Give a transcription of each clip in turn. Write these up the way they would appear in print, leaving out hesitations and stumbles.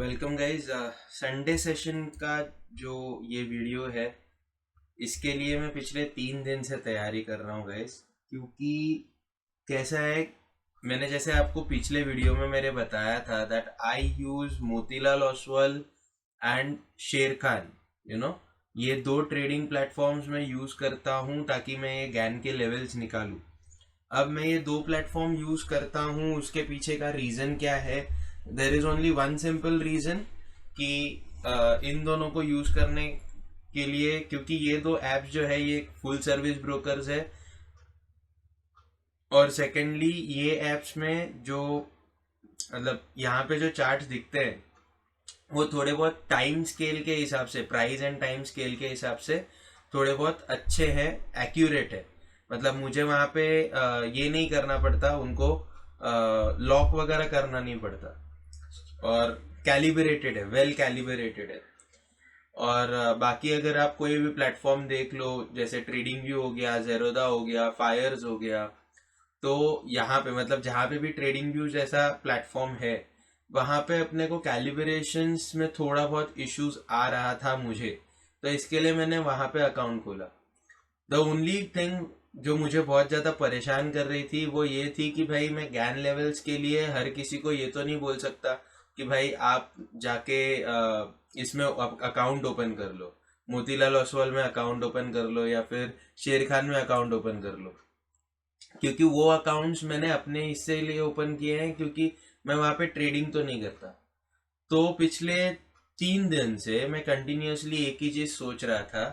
Welcome guys. Sunday session का जो ये वीडियो है इसके लिए मैं पिछले 3 दिन से तैयारी कर रहा हूँ गाइज। क्योंकि कैसा है, मैंने जैसे आपको पिछले वीडियो में मेरे बताया था that I use Motilal Oswal and शेर खान। ये 2 ट्रेडिंग प्लेटफॉर्म्स में यूज करता हूँ ताकि मैं ये ज्ञान के लेवल्स निकालूं। अब मैं ये 2 प्लेटफॉर्म यूज करता हूँ, उसके पीछे का रीजन क्या है? There is only one simple reason कि इन दोनों को यूज करने के लिए, क्योंकि ये 2 ऐप्स जो है ये फुल सर्विस ब्रोकर्स है। और सेकेंडली ये ऐप्स में जो मतलब यहाँ पे जो चार्ट्स दिखते हैं वो थोड़े बहुत टाइम स्केल के हिसाब से, प्राइस एंड टाइम स्केल के हिसाब से थोड़े बहुत अच्छे हैं, एक्यूरेट है। मतलब मुझे वहाँ पे ये नहीं करना पड़ता, उनको लॉक वगैरह करना नहीं पड़ता, और कैलिब्रेटेड है, वेल कैलिब्रेटेड है। और बाकी अगर आप कोई भी प्लेटफॉर्म देख लो, जैसे ट्रेडिंग व्यू हो गया, जेरोदा हो गया, फायर्स हो गया, तो यहाँ पे मतलब जहाँ पे भी ट्रेडिंग व्यू जैसा प्लेटफॉर्म है वहाँ पे अपने को कैलिब्रेशंस में थोड़ा बहुत इश्यूज आ रहा था मुझे, तो इसके लिए मैंने वहाँ पे अकाउंट खोला। द ओनली थिंग जो मुझे बहुत ज़्यादा परेशान कर रही थी वो ये थी कि भाई मैं ज्ञान लेवल्स के लिए हर किसी को ये तो नहीं बोल सकता कि भाई आप जाके इसमें अकाउंट ओपन कर लो, मोतीलाल ओसवाल में अकाउंट ओपन कर लो या फिर शेर खान में अकाउंट ओपन कर लो। क्योंकि वो अकाउंट्स मैंने अपने हिस्से लिए ओपन किए हैं, क्योंकि मैं वहाँ पे ट्रेडिंग तो नहीं करता। तो पिछले 3 दिन से मैं कंटिन्यूअसली एक ही चीज़ सोच रहा था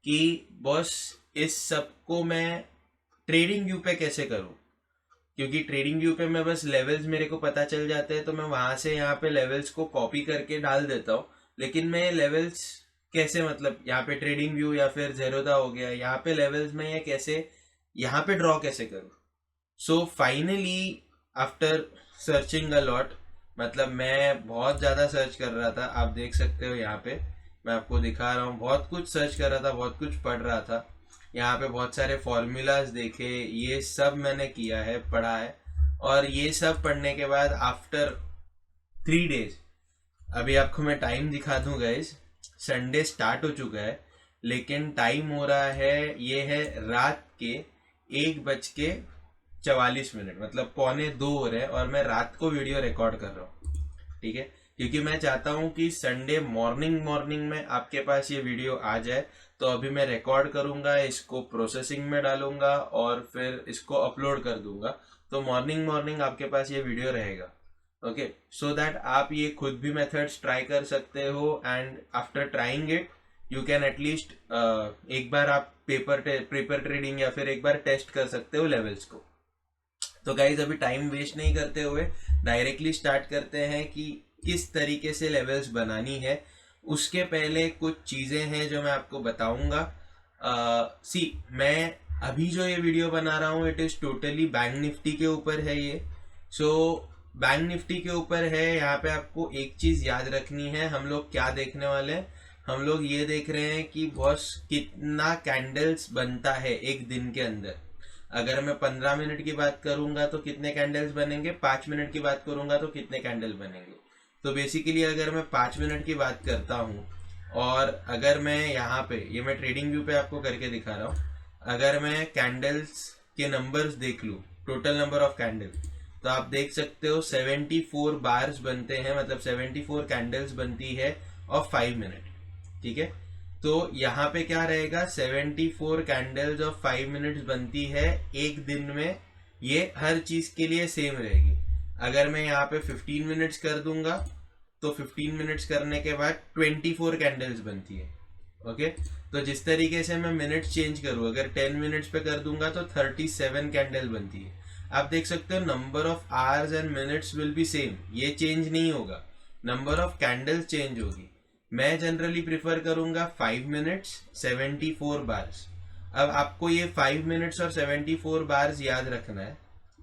कि बॉस इस सब को मैं ट्रेडिंग व्यू पे कैसे करूं। क्योंकि ट्रेडिंग व्यू पे मैं बस लेवल्स मेरे को पता चल जाते हैं, तो मैं वहां से यहाँ पे लेवल्स को कॉपी करके डाल देता हूँ। लेकिन मैं लेवल्स कैसे, मतलब यहाँ पे ट्रेडिंग व्यू या फिर जेरोदा हो गया, यहाँ पे लेवल्स में ये कैसे यहाँ पे ड्रॉ कैसे करूँ। So finally after searching a lot, मतलब मैं बहुत ज़्यादा सर्च कर रहा था, आप देख सकते हो यहाँ पे मैं आपको दिखा रहा हूँ, बहुत कुछ सर्च कर रहा था, बहुत कुछ पढ़ रहा था। यहाँ पे बहुत सारे फॉर्मूलाज देखे, ये सब मैंने किया है, पढ़ा है। और ये सब पढ़ने के बाद आफ्टर 3 डेज, अभी आपको मैं टाइम दिखा दूँ गाइस। संडे स्टार्ट हो चुका है लेकिन टाइम हो रहा है, ये है रात के 1:44, मतलब 1:45 हो रहे हैं, और मैं रात को वीडियो रिकॉर्ड कर रहा हूँ। ठीक है, क्योंकि मैं चाहता हूँ कि संडे मॉर्निंग मॉर्निंग में आपके पास ये वीडियो आ जाए। तो अभी मैं रिकॉर्ड करूँगा, इसको प्रोसेसिंग में डालूंगा और फिर इसको अपलोड कर दूंगा। तो मॉर्निंग मॉर्निंग आपके पास ये वीडियो रहेगा। ओके, सो दैट आप ये खुद भी मेथड्स ट्राई कर सकते हो, and after trying it you can at least एक बार आप पेपर ट्रेडिंग या फिर एक बार टेस्ट कर सकते हो लेवल्स को। तो गाइज अभी टाइम वेस्ट नहीं करते हुए डायरेक्टली स्टार्ट करते हैं कि किस तरीके से लेवल्स बनानी है। उसके पहले कुछ चीज़ें हैं जो मैं आपको बताऊंगा। मैं अभी जो ये वीडियो बना रहा हूँ it is totally bank Nifty के ऊपर है ये। सो बैंक निफ्टी के ऊपर है। यहाँ पे आपको एक चीज़ याद रखनी है, हम लोग क्या देखने वाले हैं। हम लोग ये देख रहे हैं कि बॉस कितना कैंडल्स बनता है एक दिन के अंदर। अगर मैं 15 मिनट की बात करूंगा तो कितने कैंडल्स बनेंगे, 5 मिनट की बात करूंगा तो कितने कैंडल बनेंगे। तो बेसिकली अगर मैं 5 मिनट की बात करता हूँ, और अगर मैं यहाँ पे, ये मैं ट्रेडिंग व्यू पे आपको करके दिखा रहा हूँ, अगर मैं कैंडल्स के नंबर्स देख लूँ, टोटल नंबर ऑफ कैंडल, तो आप देख सकते हो 74 बार्स बनते हैं, मतलब 74 कैंडल्स बनती है ऑफ 5 मिनट। ठीक है, तो यहाँ पे क्या रहेगा, 74 कैंडल्स ऑफ 5 मिनट्स बनती है एक दिन में। ये हर चीज के लिए सेम रहेगी। अगर मैं यहाँ पे 15 मिनट्स कर दूंगा तो 15 मिनट्स करने के बाद 24 कैंडल्स बनती है। ओके, तो जिस तरीके से मैं मिनट्स चेंज करूँ, अगर 10 मिनट्स पे कर दूंगा तो 37 कैंडल बनती है। आप देख सकते हो number of hours and minutes will be same, ये चेंज नहीं होगा, नंबर ऑफ कैंडल्स चेंज होगी। मैं जनरली प्रिफर करूंगा 5 मिनट्स 74 बार्स। अब आपको ये 5 मिनट्स और 74 बार्स याद रखना है।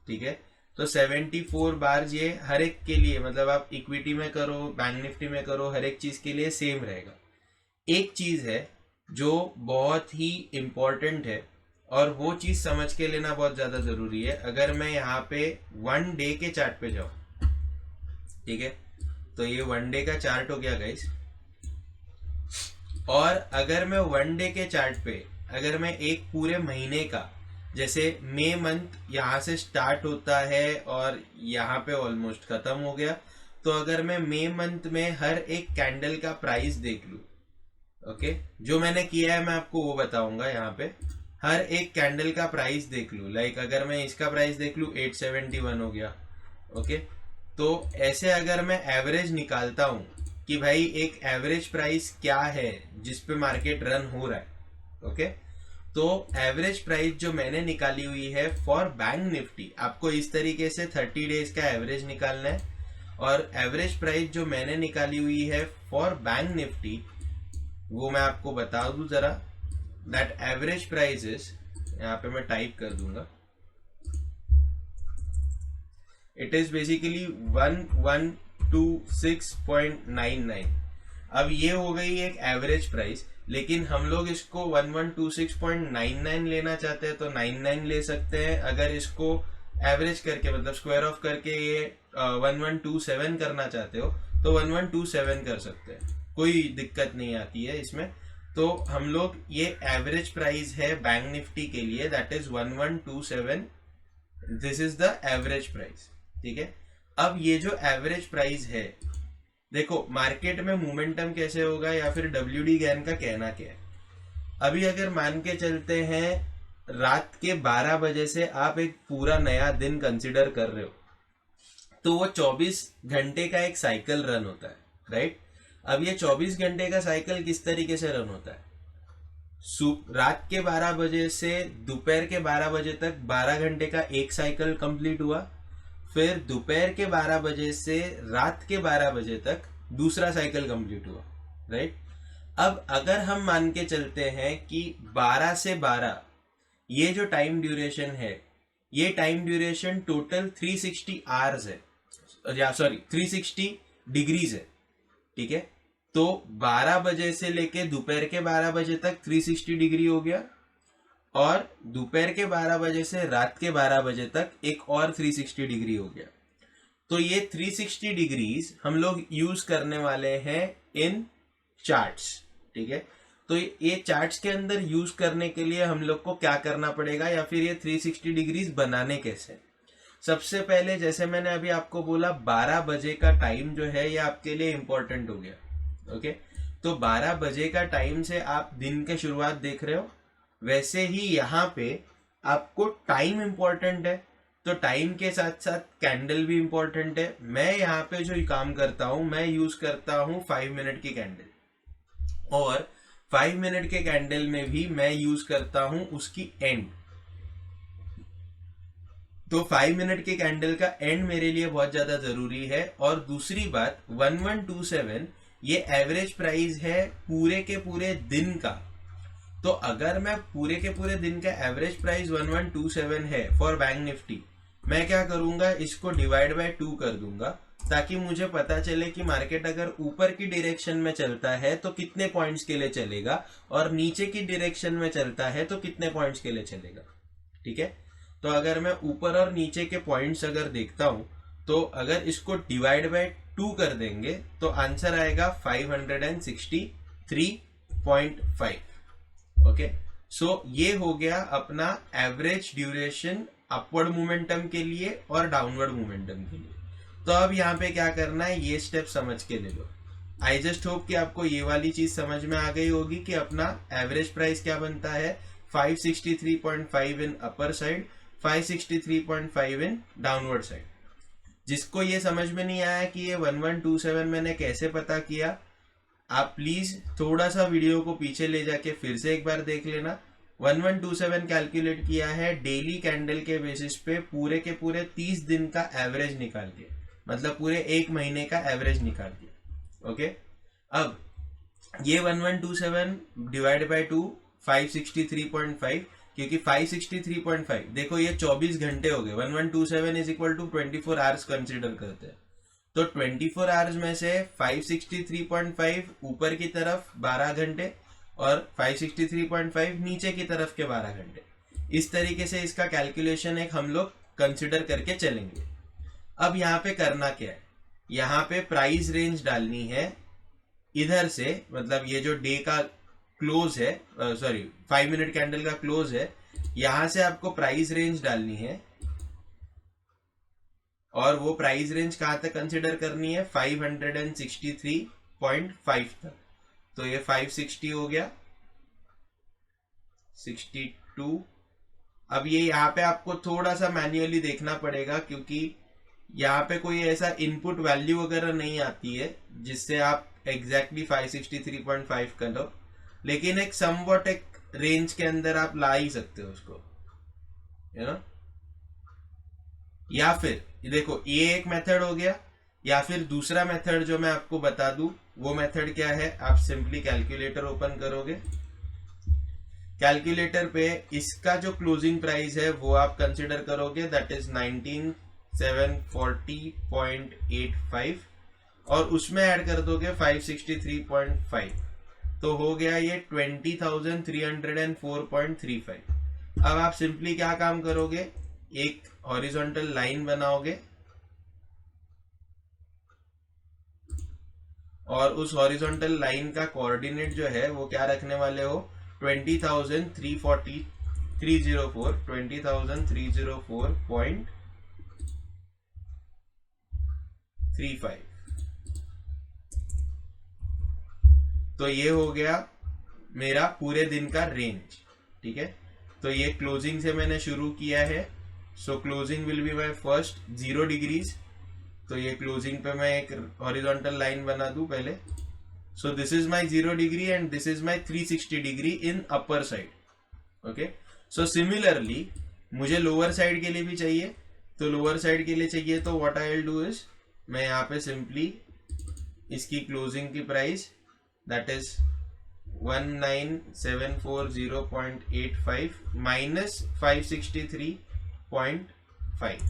ठीक है, तो 74 बार्स ये हर एक के लिए, मतलब आप इक्विटी में करो, बैंक निफ्टी में करो, हर एक चीज के लिए सेम रहेगा। एक चीज है जो बहुत ही इंपॉर्टेंट है, और वो चीज समझ के लेना बहुत ज्यादा जरूरी है। अगर मैं यहाँ पे 1 डे के चार्ट पे जाऊं, ठीक है, तो ये 1 डे का चार्ट हो गया गाइस। और अगर मैं 1 डे के चार्ट पे अगर मैं एक पूरे महीने का, जैसे मई मंथ यहाँ से स्टार्ट होता है और यहाँ पे ऑलमोस्ट खत्म हो गया, तो अगर मैं मई मंथ में हर एक कैंडल का प्राइस देख लूँ, ओके, जो मैंने किया है मैं आपको वो बताऊंगा। यहाँ पे हर एक कैंडल का प्राइस देख लूँ, लाइक अगर मैं इसका प्राइस देख लूँ 871 हो गया, ओके। तो ऐसे अगर मैं एवरेज निकालता हूँ कि भाई एक एवरेज प्राइस क्या है जिस पे मार्केट रन हो रहा है, ओके, तो एवरेज प्राइस जो मैंने निकाली हुई है फॉर बैंक निफ्टी, आपको इस तरीके से 30 डेज का एवरेज निकालना है। और एवरेज प्राइस जो मैंने निकाली हुई है फॉर बैंक निफ्टी, वो मैं आपको बता दूं जरा। दैट एवरेज प्राइस इज, यहाँ पे मैं टाइप कर दूंगा, इट इज बेसिकली 1126.99। अब ये हो गई एक एवरेज प्राइस, लेकिन हम लोग इसको 1126.99 लेना चाहते हैं तो 99 ले सकते हैं। अगर इसको एवरेज करके मतलब स्क्वायर ऑफ करके ये 1127 करना चाहते हो तो 1127 कर सकते हैं, कोई दिक्कत नहीं आती है इसमें। तो हम लोग ये एवरेज प्राइस है बैंक निफ्टी के लिए, that is 1127, this is the average price, ठीक है। अब ये जो एवरेज प्राइस है, देखो मार्केट में मोमेंटम कैसे होगा या फिर WD गैन का कहना क्या है। अभी अगर मान के चलते हैं रात के 12 बजे से आप एक पूरा नया दिन कंसिडर कर रहे हो, तो वो 24 घंटे का एक साइकिल रन होता है, राइट। अब ये 24 घंटे का साइकिल किस तरीके से रन होता है, रात के 12 बजे से दोपहर के 12 बजे तक 12 घंटे का एक साइकिल कंप्लीट हुआ, फिर दोपहर के 12 बजे से रात के 12 बजे तक दूसरा साइकिल कंप्लीट हुआ, राइट। अब अगर हम मान के चलते हैं कि 12 से 12 ये जो टाइम ड्यूरेशन है, ये टाइम ड्यूरेशन टोटल 360 आवर्स है, या सॉरी 360 डिग्रीज है, ठीक है। तो 12 बजे से लेके दोपहर के 12 बजे तक 360 डिग्री हो गया, और दोपहर के 12 बजे से रात के 12 बजे तक एक और 360 डिग्री हो गया। तो ये 360 डिग्रीज हम लोग यूज करने वाले हैं इन चार्ट्स, ठीक है। तो ये चार्ट्स के अंदर यूज करने के लिए हम लोग को क्या करना पड़ेगा, या फिर ये 360 डिग्रीज बनाने कैसे। सबसे पहले जैसे मैंने अभी आपको बोला 12 बजे का टाइम जो है ये आपके लिए इंपॉर्टेंट हो गया, ओके। तो 12 बजे का टाइम से आप दिन के शुरुआत देख रहे हो, वैसे ही यहाँ पे आपको टाइम इंपॉर्टेंट है, तो टाइम के साथ साथ कैंडल भी इंपॉर्टेंट है। मैं यहाँ पे जो काम करता हूँ, मैं यूज करता हूँ 5 मिनट की कैंडल, और 5 मिनट के कैंडल में भी मैं यूज करता हूँ उसकी एंड। तो 5 मिनट के कैंडल का एंड मेरे लिए बहुत ज्यादा जरूरी है। और दूसरी बात 1127 ये एवरेज प्राइस है पूरे के पूरे दिन का। तो अगर मैं पूरे के पूरे दिन का एवरेज प्राइस 1127 है फॉर बैंक निफ्टी, मैं क्या करूंगा, इसको डिवाइड बाय 2 कर दूंगा, ताकि मुझे पता चले कि मार्केट अगर ऊपर की डायरेक्शन में चलता है तो कितने पॉइंट्स के लिए चलेगा, और नीचे की डायरेक्शन में चलता है तो कितने पॉइंट्स के लिए चलेगा, ठीक है। तो अगर मैं ऊपर और नीचे के पॉइंट्स अगर देखता हूं, तो अगर इसको डिवाइड बाय 2 कर देंगे तो आंसर आएगा 563.5, ओके। सो ये हो गया अपना एवरेज ड्यूरेशन अपवर्ड मोमेंटम के लिए और डाउनवर्ड मोमेंटम के लिए। तो अब यहाँ पे क्या करना है, ये स्टेप समझ के ले लो। आई जस्ट होप कि आपको ये वाली चीज समझ में आ गई होगी कि अपना एवरेज प्राइस क्या बनता है, 563.5 in upper side, 563.5 in downward side. जिसको ये समझ में नहीं आया कि ये 1127 मैंने कैसे पता किया, आप प्लीज थोड़ा सा वीडियो को पीछे ले जाके फिर से एक बार देख लेना। 1127 कैलकुलेट किया है डेली कैंडल के बेसिस पे पूरे के पूरे 30 दिन का एवरेज निकाल के, मतलब पूरे एक महीने का एवरेज निकाल के, ओके। अब ये 1127 डिवाइड बाय 2 563.5, क्योंकि 563.5 देखो ये 24 घंटे हो गए। 1127 is equal to 24 hours consider करते हैं, तो 24 आवर्स में से 563.5 ऊपर की तरफ 12 घंटे और 563.5 नीचे की तरफ के 12 घंटे। इस तरीके से इसका कैलकुलेशन एक हम लोग कंसिडर करके चलेंगे। अब यहाँ पे करना क्या है, यहाँ पे प्राइस रेंज डालनी है इधर से, मतलब ये जो डे का क्लोज है, सॉरी 5 मिनट कैंडल का क्लोज है, यहां से आपको प्राइस रेंज डालनी है। और वो प्राइस रेंज कहां तक कंसिडर करनी है, 563.5 तक। तो ये 560 हो गया, 62। अब ये यहाँ पे आपको थोड़ा सा मैन्युअली देखना पड़ेगा, क्योंकि यहाँ पे कोई ऐसा इनपुट वैल्यू वगैरह नहीं आती है जिससे आप एग्जैक्टली 563.5 कर लो, लेकिन एक समवॉट एक रेंज के अंदर आप ला ही सकते हो उसको, यू नो। या फिर देखो ये एक मेथड हो गया, या फिर दूसरा मेथड जो मैं आपको बता दूं, वो मेथड क्या है, आप सिंपली कैलकुलेटर ओपन करोगे, कैलकुलेटर पे इसका जो क्लोजिंग प्राइस है वो आप कंसिडर करोगे, दैट इज 19740.85, और उसमें ऐड कर दोगे 563.5, तो हो गया ये 20,304.35। अब आप सिंपली क्या काम करोगे, एक हॉरिजॉन्टल लाइन बनाओगे और उस हॉरिजॉन्टल लाइन का कोऑर्डिनेट जो है वो क्या रखने वाले हो, 20,304.35। तो ये हो गया मेरा पूरे दिन का रेंज, ठीक है। तो ये क्लोजिंग से मैंने शुरू किया है, सो closing will be my first 0 degrees. तो ये क्लोजिंग पे मैं एक हॉरिजॉन्टल लाइन बना दूं पहले, so this is my 0 degree and this is my 360 degree in upper side, okay. So similarly मुझे लोअर साइड के लिए भी चाहिए, तो लोअर साइड के लिए चाहिए तो what I will do is, मैं यहाँ पे सिंपली इसकी क्लोजिंग की price that is 19740.85 minus 563.5,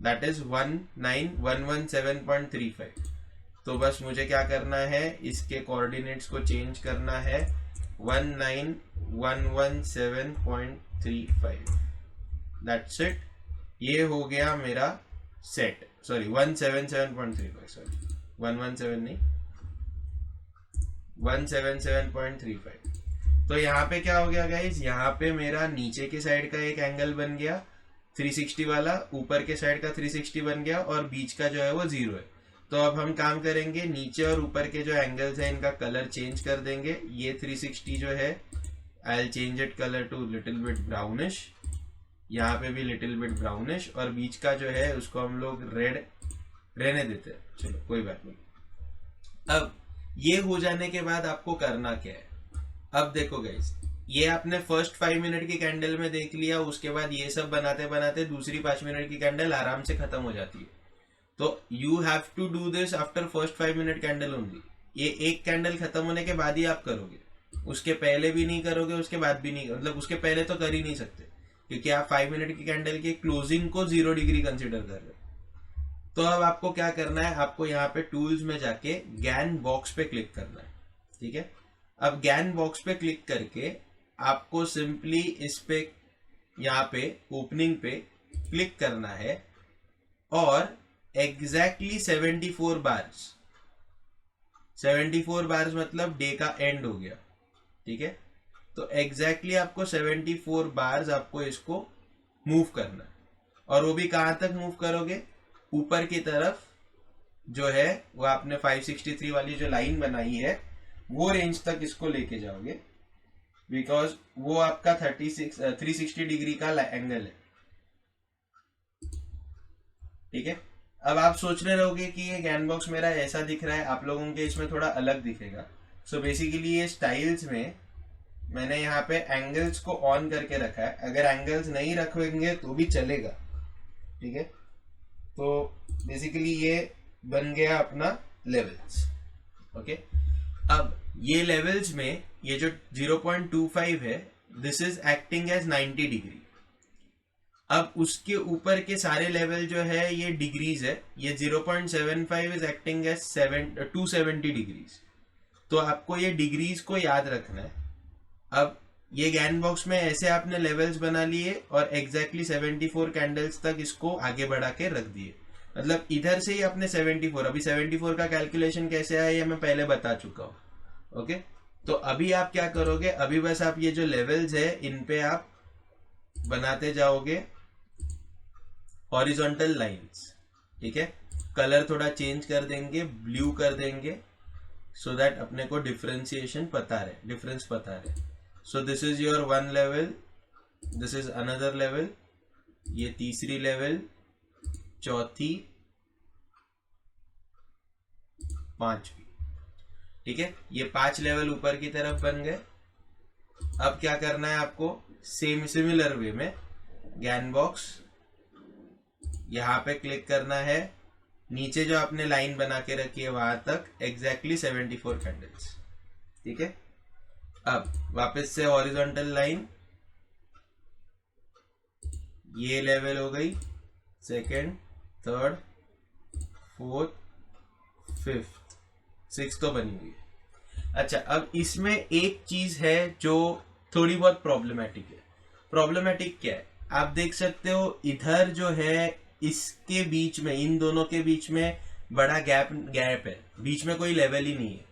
that is 19117.35। तो बस मुझे क्या करना है, इसके कोऑर्डिनेट्स को चेंज करना है, 19117.35, दैट्स इट। ये हो गया मेरा सेट, सॉरी 177.35, सॉरी 117 नहीं, 177.35। तो यहाँ पे क्या हो गया गाइज, यहाँ पे मेरा नीचे के साइड का एक एंगल बन गया 360 वाला, ऊपर के साइड का 360 बन गया, और बीच का जो है वो 0 है। तो अब हम काम करेंगे, नीचे और ऊपर के जो एंगल्स हैं इनका कलर चेंज कर देंगे। ये 360 जो है I will change it colour to little bit brownish, यहाँ पे भी लिटिल बिट ब्राउनिश, और बीच का जो है उसको हम लोग रेड रहने देते हैं, चलो कोई बात नहीं। अब ये हो जाने के बाद आपको करना क्या है, अब देखो गाइस, ये आपने फर्स्ट 5 मिनट की कैंडल में देख लिया, उसके बाद ये सब बनाते बनाते दूसरी 5 मिनट की कैंडल आराम से खत्म हो जाती है। तो you have to do this after first 5 minute candle only. ये एक कैंडल खत्म होने के बाद ही आप करोगे, उसके पहले भी नहीं करोगे, उसके बाद भी नहीं, मतलब उसके पहले तो कर ही नहीं सकते, क्योंकि आप 5 मिनट की कैंडल की क्लोजिंग को 0 डिग्री कंसिडर कर रहे हो। तो अब आपको क्या करना है, आपको यहाँ पे टूल्स में जाके गैन बॉक्स पे क्लिक करना है, ठीक है। अब गैन बॉक्स पे क्लिक करके आपको सिंपली इस पे यहाँ पे ओपनिंग पे क्लिक करना है, और एग्जैक्टली 74 बार्स, 74 बार्स मतलब डे का एंड हो गया, ठीक है। तो एग्जैक्टली आपको 74 बार्स आपको इसको मूव करना है, और वो भी कहां तक मूव करोगे, ऊपर की तरफ जो है वो आपने 563 वाली जो लाइन बनाई है वो रेंज तक इसको लेके जाओगे, बिकॉज वो आपका 360 डिग्री का एंगल है, ठीक है। अब आप सोच रहे रहोगे कि ये गैन बॉक्स मेरा ऐसा दिख रहा है, आप लोगों के इसमें थोड़ा अलग दिखेगा। सो बेसिकली ये स्टाइल्स में मैंने यहाँ पे एंगल्स को ऑन करके रखा है, अगर एंगल्स नहीं रखेंगे तो भी चलेगा, ठीक है। तो बेसिकली ये बन गया अपना लेवल्स, ओके। अब ये लेवल्स में ये जो 0.25 है, this is acting as 90 degree. अब उसके ऊपर के सारे लेवल जो है ये डिग्रीज है, ये 0.75 इज एक्टिंग एज 270 डिग्रीज। तो आपको ये डिग्रीज को याद रखना है। अब ये गैन बॉक्स में ऐसे आपने लेवल्स बना लिए और एग्जैक्टली 74 कैंडल्स तक इसको आगे बढ़ा के रख दिए। मतलब इधर से ही अपने 74, अभी 74 का कैलकुलेशन कैसे आया ये मैं पहले बता चुका हूँ। ओके, तो अभी आप क्या करोगे, अभी बस आप ये जो लेवल्स है इन पे आप बनाते जाओगे हॉरिजॉन्टल लाइंस। ठीक है, कलर थोड़ा चेंज कर देंगे, ब्लू कर देंगे, सो दैट अपने को डिफरेंशिएशन पता रहे, डिफरेंस पता रहे। So this is your one level, this is another level, ये तीसरी लेवल, चौथी, पांचवी। ठीक है, ये 5 लेवल ऊपर की तरफ बन गए। अब क्या करना है आपको, सेम सिमिलर वे में गैन बॉक्स यहां पे क्लिक करना है, नीचे जो आपने लाइन बना के रखी है वहां तक एग्जैक्टली 74 कैंडल्स। ठीक है, अब वापस से हॉरिजॉन्टल लाइन, ये लेवल हो गई, second, third, fourth, fifth, six तो बनी हुई है। अच्छा, अब इसमें एक चीज है जो थोड़ी बहुत प्रॉब्लमेटिक है। प्रॉब्लमेटिक क्या है, आप देख सकते हो इधर जो है इसके बीच में, इन दोनों के बीच में बड़ा गैप है, बीच में कोई लेवल ही नहीं है।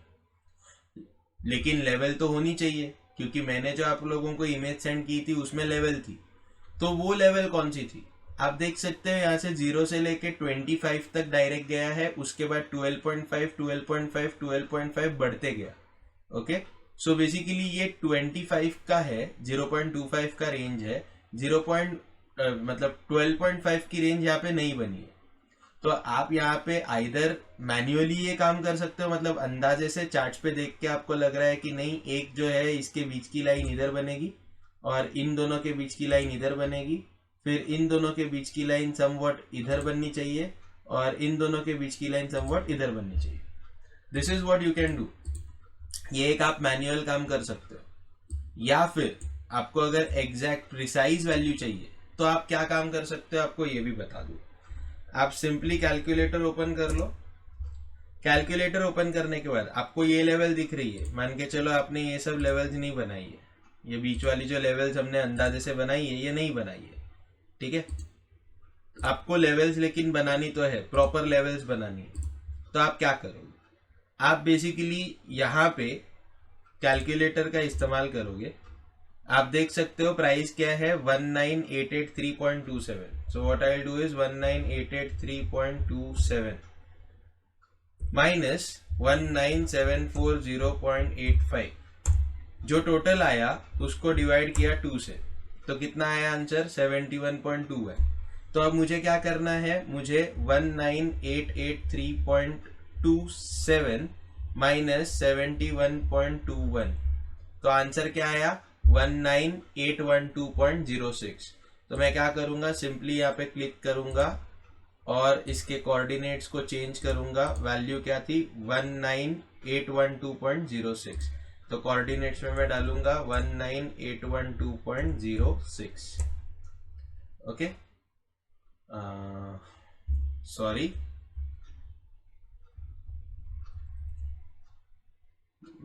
लेकिन लेवल तो होनी चाहिए, क्योंकि मैंने जो आप लोगों को इमेज सेंड की थी उसमें लेवल थी। तो वो लेवल कौन सी थी, आप देख सकते हो यहाँ से 0 से लेके 25 तक डायरेक्ट गया है, उसके बाद 12.5, 12.5, 12.5 बढ़ते गया। ओके, सो बेसिकली ये 25 का है, 0.25 का रेंज है, मतलब 12.5 की रेंज यहाँ पे नहीं बनी है। तो आप यहाँ पे आइदर मैन्युअली ये काम कर सकते हो, मतलब अंदाजे से चार्ट पे देख के आपको लग रहा है कि नहीं, एक जो है इसके बीच की लाइन इधर बनेगी और इन दोनों के बीच की लाइन इधर बनेगी, फिर इन दोनों के बीच की लाइन समवॉट इधर बननी चाहिए और इन दोनों के बीच की लाइन समवॉट इधर बननी चाहिए। This is what you can do. ये एक आप मैन्युअल काम कर सकते हो, या फिर आपको अगर एग्जैक्ट प्रिसाइज वैल्यू चाहिए तो आप क्या काम कर सकते हो, आपको ये भी बता दूं। आप सिंपली कैलकुलेटर ओपन कर लो। कैलकुलेटर ओपन करने के बाद आपको ये लेवल दिख रही है, मान के चलो आपने ये सब लेवल्स नहीं बनाई है, ये बीच वाली जो लेवल्स हमने अंदाजे से बनाई है ये नहीं बनाई है। ठीक है, आपको लेवल्स लेकिन बनानी तो है, प्रॉपर लेवल्स बनानी है। तो आप क्या करोगे, आप बेसिकली यहाँ पे कैलकुलेटर का इस्तेमाल करोगे। आप देख सकते हो प्राइस क्या है, 19883.27। So what I will do is 19883.27 minus 19740.85, जो टोटल आया उसको डिवाइड किया 2 से, तो कितना आया आंसर, 71.2 है। तो अब मुझे क्या करना है, मुझे 19883.27 माइनस 71.21, तो आंसर क्या आया 19812.06। तो मैं क्या करूंगा, सिंपली यहाँ पे क्लिक करूंगा और इसके कोऑर्डिनेट्स को चेंज करूंगा। वैल्यू क्या थी 19812.06, तो कोऑर्डिनेट्स में मैं डालूंगा 19812.06। ओके, सॉरी,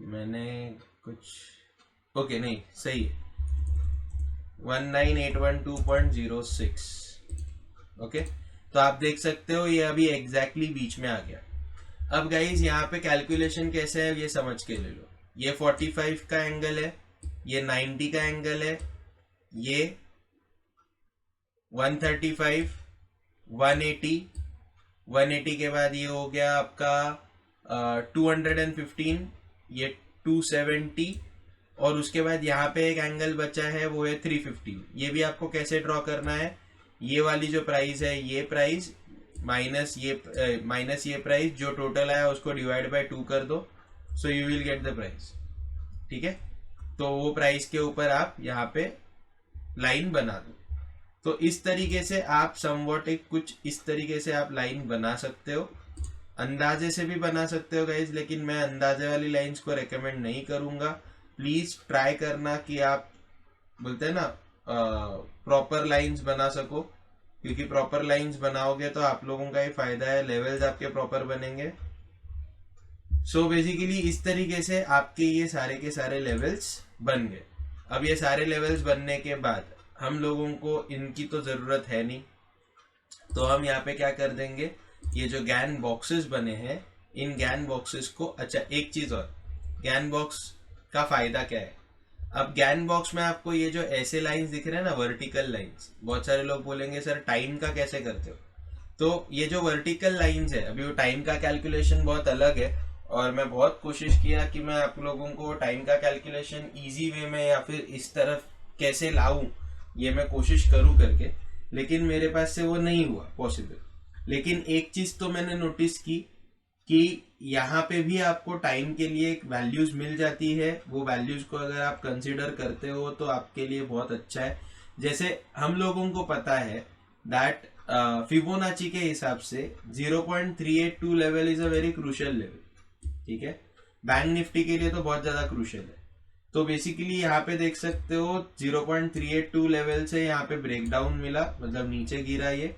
मैंने कुछ ओके नहीं सही है, 19812.06। ओके, तो आप देख सकते हो ये अभी एग्जैक्टली बीच में आ गया। अब गाइज यहाँ पे कैलकुलेशन कैसे है ये समझ के ले लो। ये 45 का एंगल है, ये 90 का एंगल है, ये 135, 180, 180 के बाद ये हो गया आपका 215, ये 270, और उसके बाद यहाँ पे एक एंगल बचा है वो है 350। ये भी आपको कैसे ड्रॉ करना है, ये वाली जो प्राइस है ये प्राइस माइनस ये प्राइस, जो टोटल आया उसको डिवाइड बाय 2 कर दो, so you will get the price. ठीक है, तो वो प्राइस के ऊपर आप यहाँ पे लाइन बना दो। तो इस तरीके से आप समवॉट एक कुछ इस तरीके से आप लाइन बना सकते हो, अंदाजे से भी बना सकते हो गाइज, लेकिन मैं अंदाजे वाली लाइंस को रेकमेंड नहीं करूंगा। प्लीज ट्राई करना कि आप बोलते हैं ना प्रॉपर लाइंस बना सको, क्योंकि प्रॉपर लाइंस बनाओगे तो आप लोगों का ही फायदा है, लेवल्स आपके प्रॉपर बनेंगे। सो बेसिकली इस तरीके से आपके ये सारे के सारे लेवल्स बन गए। अब ये सारे लेवल्स बनने के बाद हम लोगों को इनकी तो जरूरत है नहीं, तो हम यहाँ पे क्या कर देंगे, ये जो गैन बॉक्सेस बने हैं, इन गैन बॉक्सेस को, अच्छा एक चीज और, गैन बॉक्स का फायदा क्या है। अब गैन बॉक्स में आपको ये जो ऐसे लाइंस दिख रहे हैं ना, वर्टिकल लाइंस, बहुत सारे लोग बोलेंगे सर टाइम का कैसे करते हो। तो ये जो वर्टिकल लाइंस है, अभी वो टाइम का कैलकुलेशन बहुत अलग है, और मैं बहुत कोशिश किया कि मैं आप लोगों को टाइम का कैलकुलेशन इजी वे में या फिर इस तरफ कैसे लाऊं, ये मैं कोशिश करूं करके, लेकिन मेरे पास से वो नहीं हुआ पॉसिबल। लेकिन एक चीज तो मैंने नोटिस की कि यहाँ पे भी आपको टाइम के लिए एक वैल्यूज मिल जाती है। वो वैल्यूज को अगर आप कंसिडर करते हो तो आपके लिए बहुत अच्छा है। जैसे हम लोगों को पता है दैट फिबोनाची के हिसाब से 0.382 level is a very crucial level, ठीक है। बैंक निफ्टी के लिए तो बहुत ज्यादा क्रूशियल है। तो बेसिकली यहाँ पे देख सकते हो 0.382 लेवल से यहाँ पे ब्रेकडाउन मिला, मतलब नीचे गिरा ये,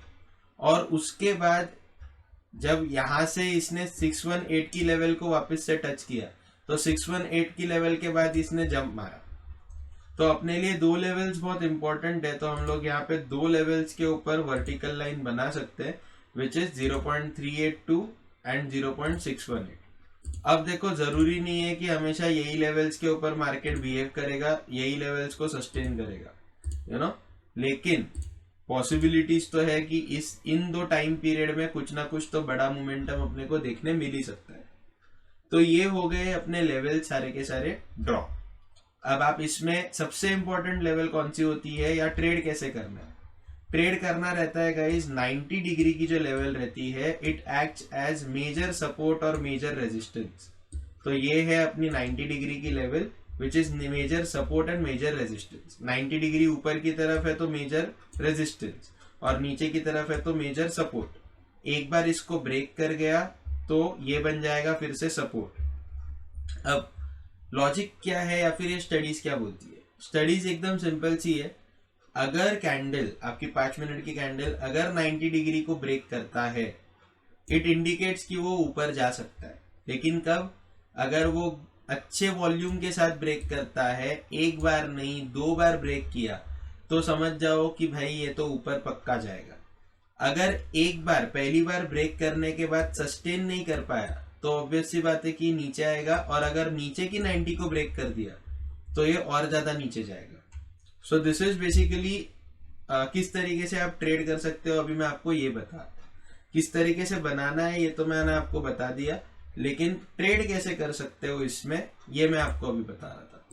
और उसके बाद जब यहां से इसने 618 की लेवल को वापस से टच किया, तो 618 की लेवल के बाद इसने जंप मारा। तो अपने लिए दो लेवल्स बहुत इंपॉर्टेंट है, तो हम लोग यहाँ पे दो लेवल्स के ऊपर वर्टिकल लाइन बना सकते हैं, विच इज 0.382 एंड 0.618। अब देखो, जरूरी नहीं है कि हमेशा यही लेवल्स के ऊपर मार्केट बिहेव करेगा, यही लेवल्स को सस्टेन करेगा, यू नो, लेकिन पॉसिबिलिटीज तो है कि इन दो टाइम पीरियड में कुछ ना कुछ तो बड़ा मोमेंटम अपने को देखने मिल ही सकता है। तो ये हो गए अपने लेवल सारे के सारे ड्रॉ। अब आप इसमें सबसे इंपॉर्टेंट लेवल कौन सी होती है या ट्रेड कैसे करना है। ट्रेड करना रहता है गाइस 90 डिग्री की जो लेवल रहती है, it acts as major support और मेजर रेजिस्टेंस। तो ये है अपनी 90 डिग्री की level, which is major support and major resistance. 90 degree ऊपर की तरफ है तो मेजर रेजिस्टेंस, और नीचे की तरफ है तो मेजर सपोर्ट। एक बार इसको ब्रेक कर गया तो ये बन जाएगा फिर से सपोर्ट। अब लॉजिक क्या है या फिर ये स्टडीज क्या बोलती है। स्टडीज एकदम सिंपल सी है। अगर कैंडल, आपकी 5 मिनट की कैंडल अगर 90 डिग्री को ब्रेक करता है, इट इंडिकेट्स कि वो ऊपर जा सकता है। लेकिन कब? अगर वो अच्छे वॉल्यूम के साथ ब्रेक करता है, एक बार नहीं 2 बार ब्रेक किया, तो समझ जाओ कि भाई ये तो ऊपर पक्का जाएगा। अगर एक बार, पहली बार ब्रेक करने के बाद सस्टेन नहीं कर पाया, तो ऑब्वियस सी बात है कि नीचे आएगा, और अगर नीचे की 90 को ब्रेक कर दिया तो ये और ज्यादा नीचे जाएगा। सो दिस इज बेसिकली किस तरीके से आप ट्रेड कर सकते हो। अभी मैं आपको ये बता, किस तरीके से बनाना है ये तो मैंने आपको बता दिया, लेकिन ट्रेड कैसे कर सकते हो इसमें, ये मैं आपको अभी बता रहा था,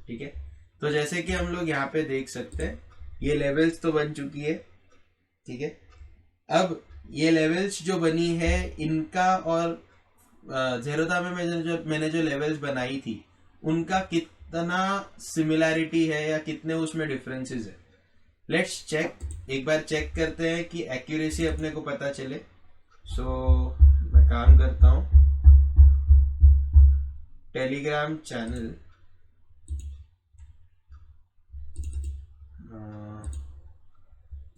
ठीक है। तो जैसे कि हम लोग यहाँ पे देख सकते हैं, ये लेवल्स तो बन चुकी है, ठीक है। अब ये लेवल्स जो बनी है, इनका और ज़ेरोधा में मैंने जो लेवल्स बनाई थी, उनका कितना सिमिलैरिटी है या कितने उसमें डिफरेंसेस है। लेट्स चेक, एक बार चेक करते हैं कि एक्यूरेसी अपने को पता चले। सो मैं काम करता हूँ, टेलीग्राम चैनल,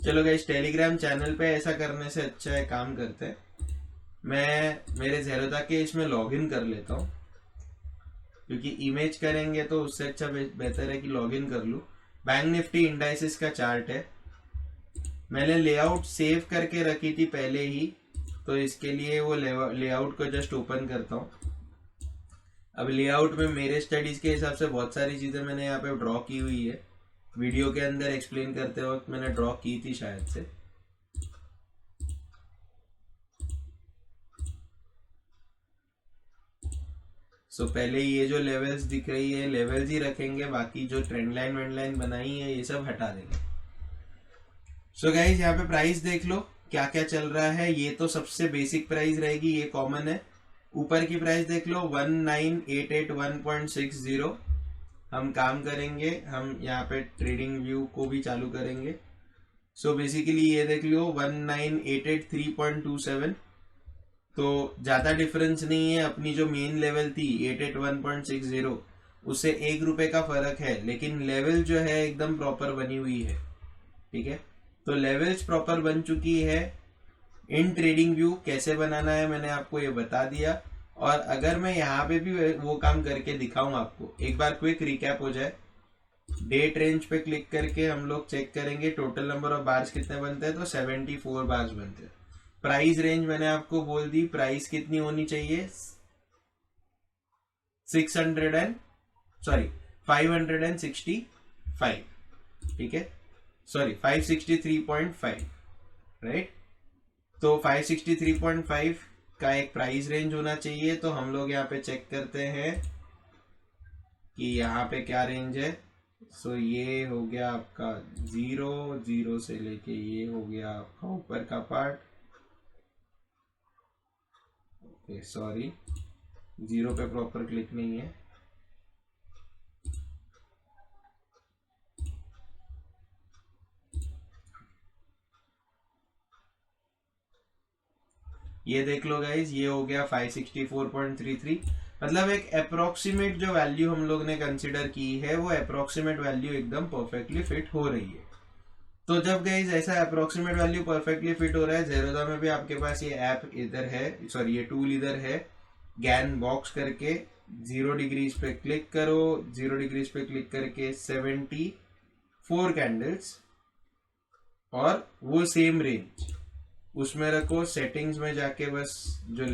चलो गाइस टेलीग्राम चैनल पे ऐसा करने से अच्छा है, काम करते हैं, मैं मेरे ज़ेरोधा के इसमें लॉगिन कर लेता हूँ, क्योंकि इमेज करेंगे तो उससे अच्छा बेहतर है कि लॉगिन कर लूँ। बैंक निफ्टी इंडाइसिस का चार्ट है, मैंने लेआउट सेव करके रखी थी पहले ही, तो इसके लिए वो लेआउट को जस्ट ओपन करता हूँ। अब लेआउट में मेरे स्टडीज के हिसाब से बहुत सारी चीज़ें मैंने यहाँ पे ड्रॉ की हुई है, वीडियो के अंदर एक्सप्लेन करते वक्त मैंने ड्रॉ की थी शायद से। सो पहले ये जो लेवल्स दिख रही है, लेवल्स ही रखेंगे, बाकी जो ट्रेंड लाइन वेंड लाइन बनाई है ये सब हटा देंगे। सो गाइस यहाँ पे प्राइस देख लो क्या क्या चल रहा है। ये तो सबसे बेसिक प्राइस रहेगी, ये कॉमन है। ऊपर की प्राइस देख लो 19881.60। हम काम करेंगे, हम यहाँ पे ट्रेडिंग व्यू को भी चालू करेंगे। सो बेसिकली ये देख लो 19883.27, तो ज़्यादा डिफरेंस नहीं है। अपनी जो मेन लेवल थी 881.60, उससे 1 रुपए का फर्क है, लेकिन लेवल जो है एकदम प्रॉपर बनी हुई है, ठीक है। तो लेवल्स प्रॉपर बन चुकी है। इन ट्रेडिंग व्यू कैसे बनाना है मैंने आपको ये बता दिया, और अगर मैं यहाँ पे भी वो काम करके दिखाऊं आपको, एक बार क्विक रिकैप हो जाए। डेट रेंज पे क्लिक करके हम लोग चेक करेंगे टोटल नंबर ऑफ बार्स कितने बनते हैं, तो 74 बार्स बनते हैं। प्राइस रेंज मैंने आपको बोल दी, प्राइस कितनी होनी चाहिए, 600 एंड सॉरी 565, ठीक है, सॉरी 563.5, राइट। तो 563.5 का एक प्राइस रेंज होना चाहिए। तो हम लोग यहाँ पे चेक करते हैं कि यहाँ पे क्या रेंज है। सो ये हो गया आपका 0 से लेके ये हो गया आपका ऊपर का पार्ट, ओके सॉरी 0 पे प्रॉपर क्लिक नहीं है, ये देख लो गाइज, ये हो गया 564.33। मतलब एक अप्रोक्सीमेट जो वैल्यू हम लोग ने कंसिडर की है वो अप्रोक्सीमेट वैल्यू एकदम परफेक्टली फिट हो रही है। तो जब गाइज ऐसा अप्रोक्सीमेट वैल्यू परफेक्टली फिट हो रहा है, जेरोदा में भी आपके पास ये ऐप इधर है, सॉरी ये टूल इधर है, गैन बॉक्स करके 0 डिग्रीज पे क्लिक करो, 0 डिग्रीज पे क्लिक करके 74 कैंडल्स और वो सेम रेंज उसमें रखो। सेटिंग्स में जाके बस जो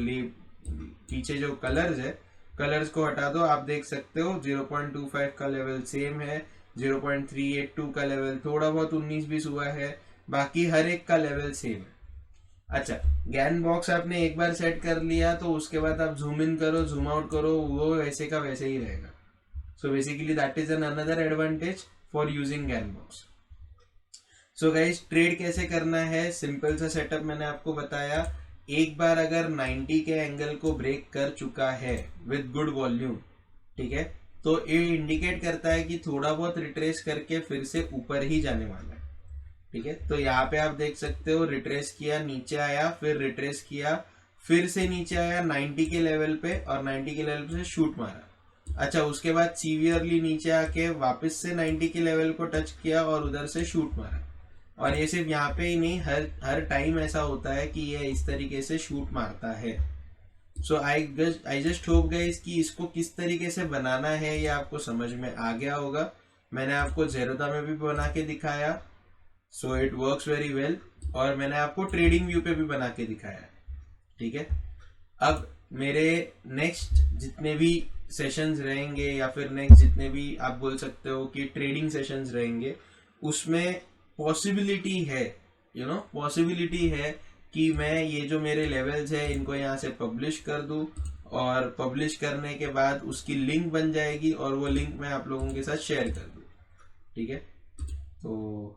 पीछे जो कलर्स है, कलर्स को हटा दो। आप देख सकते हो 0.25 का लेवल सेम है, 0.382 का लेवल थोड़ा बहुत 19-20 हुआ है, बाकी हर एक का लेवल सेम है। अच्छा, गैन बॉक्स आपने एक बार सेट कर लिया तो उसके बाद आप जूम इन करो, जूम आउट करो, वो वैसे का वैसे ही रहेगा। So basically that is an another advantage for using Gann box. So guys trade कैसे करना है, सिंपल सा सेटअप मैंने आपको बताया। एक बार अगर 90 के एंगल को ब्रेक कर चुका है विद गुड वॉल्यूम, ठीक है, तो ये इंडिकेट करता है कि थोड़ा बहुत रिट्रेस करके फिर से ऊपर ही जाने वाला है, ठीक है। तो यहाँ पे आप देख सकते हो रिट्रेस किया, नीचे आया, फिर रिट्रेस किया, फिर से नीचे आया 90 के लेवल पे और 90 के लेवल पे शूट मारा। अच्छा, उसके बाद सीवियरली नीचे आके वापस से 90 के लेवल को टच किया और उधर से शूट मारा। और ये सिर्फ यहाँ पे ही नहीं, हर टाइम ऐसा होता है कि ये इस तरीके से शूट मारता है। सो आई जस्ट होप गाइस कि इसको किस तरीके से बनाना है ये आपको समझ में आ गया होगा। मैंने आपको जेरोदा में भी बना के दिखाया, so it works very well, और मैंने आपको ट्रेडिंग व्यू पे भी बना के दिखाया, ठीक है। अब मेरे नेक्स्ट जितने भी सेशंस रहेंगे या फिर नेक्स्ट जितने भी आप बोल सकते हो कि ट्रेडिंग सेशंस रहेंगे, उसमें पॉसिबिलिटी है, पॉसिबिलिटी है कि मैं ये जो मेरे लेवल्स है इनको यहाँ से पब्लिश कर दूं, और पब्लिश करने के बाद उसकी लिंक बन जाएगी और वो लिंक मैं आप लोगों के साथ शेयर कर दूं, ठीक है। तो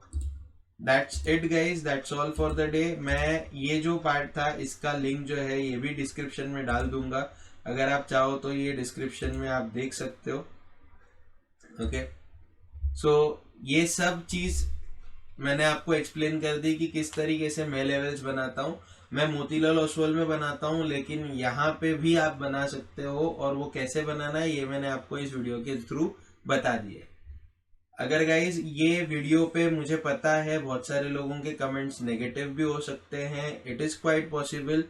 that's it guys, that's all for the day. मैं ये जो पार्ट था इसका लिंक जो है ये भी डिस्क्रिप्शन में डाल दूंगा, अगर आप चाहो तो ये डिस्क्रिप्शन में आप देख सकते हो, ओके। सो ये सब चीज मैंने आपको एक्सप्लेन कर दी कि किस तरीके से मैं लेवल्स बनाता हूँ। मैं मोतीलाल ओसवाल में बनाता हूँ, लेकिन यहाँ पे भी आप बना सकते हो, और वो कैसे बनाना है ये मैंने आपको इस वीडियो के थ्रू बता दिए। अगर गाइज ये वीडियो पे मुझे पता है बहुत सारे लोगों के कमेंट्स नेगेटिव भी हो सकते हैं, इट इज क्वाइट पॉसिबल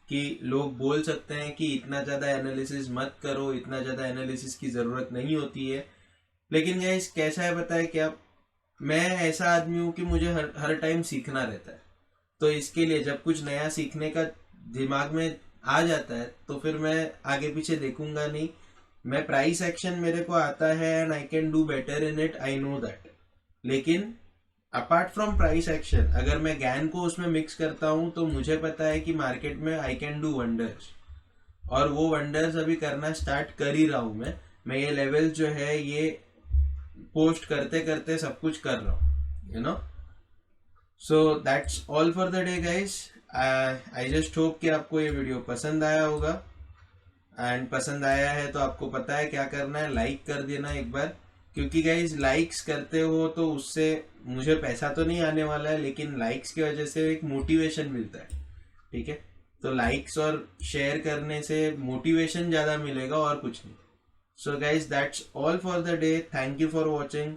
कि लोग बोल सकते हैं कि इतना ज़्यादा एनालिसिस मत करो, इतना ज़्यादा एनालिसिस की ज़रूरत नहीं होती है। लेकिन गाइज कैसा है बताए क्या, मैं ऐसा आदमी हूँ कि मुझे हर टाइम सीखना रहता है। तो इसके लिए जब कुछ नया सीखने का दिमाग में आ जाता है तो फिर मैं आगे पीछे देखूंगा नहीं। मैं प्राइस एक्शन मेरे को आता है and I can do better in it, I know that. लेकिन अपार्ट फ्रॉम प्राइस एक्शन अगर मैं गैन को उसमें मिक्स करता हूँ तो मुझे पता है कि मार्केट में आई कैन डू वंडर्स, और वो वंडर्स अभी करना स्टार्ट कर ही रहा हूँ। मैं ये लेवल जो है ये पोस्ट करते करते सब कुछ कर रहा हूँ, so that's all for the day guys. I just hope कि आपको ये वीडियो पसंद आया होगा, एंड पसंद आया है तो आपको पता है क्या करना है, लाइक कर देना एक बार, क्योंकि गाइज लाइक्स करते हो तो उससे मुझे पैसा तो नहीं आने वाला है, लेकिन लाइक्स की वजह से एक मोटिवेशन मिलता है, ठीक है। तो लाइक्स और शेयर करने से मोटिवेशन ज़्यादा मिलेगा और कुछ नहीं। So guys, that's all for the day. Thank you for watching.